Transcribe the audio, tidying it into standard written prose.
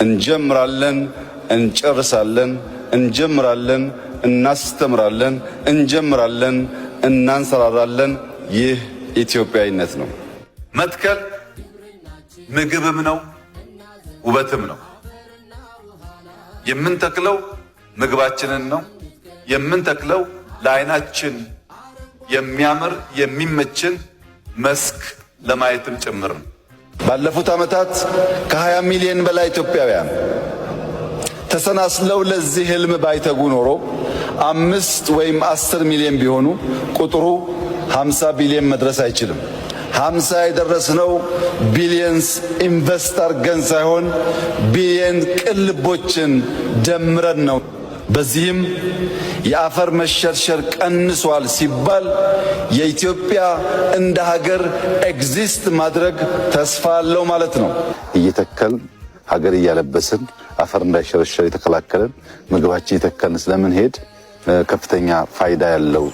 እንጀምራለን፣ እንጨርሳለን፣ እንጀምራለን፣ እናስተምራለን፣ እንጀምራለን፣ እናንሰራራለን። ይህ ኢትዮጵያዊነት ነው። መትከል ምግብም ነው፣ ውበትም ነው። የምንተክለው ምግባችንን ነው። የምንተክለው ለዓይናችን የሚያምር የሚመችን መስክ ለማየትም ጭምር ነው። ባለፉት ዓመታት ከ20 ሚሊዮን በላይ ኢትዮጵያውያን ተሰናስለው ለዚህ ህልም ባይተጉ ኖሮ 5 ወይም 10 ሚሊዮን ቢሆኑ ቁጥሩ 50 ቢሊዮን መድረስ አይችልም። 50 የደረስነው ቢሊየንስ ኢንቨስት አድርገን ሳይሆን ቢሊየን ቅልቦችን ደምረን ነው። በዚህም የአፈር መሸርሸር ቀንሷል ሲባል የኢትዮጵያ እንደ ሀገር ኤግዚስት ማድረግ ተስፋ አለው ማለት ነው። እየተከልን ሀገር እያለበስን አፈር እንዳይሸረሸር የተከላከልን ምግባችን እየተከልን ስለምንሄድ ከፍተኛ ፋይዳ ያለው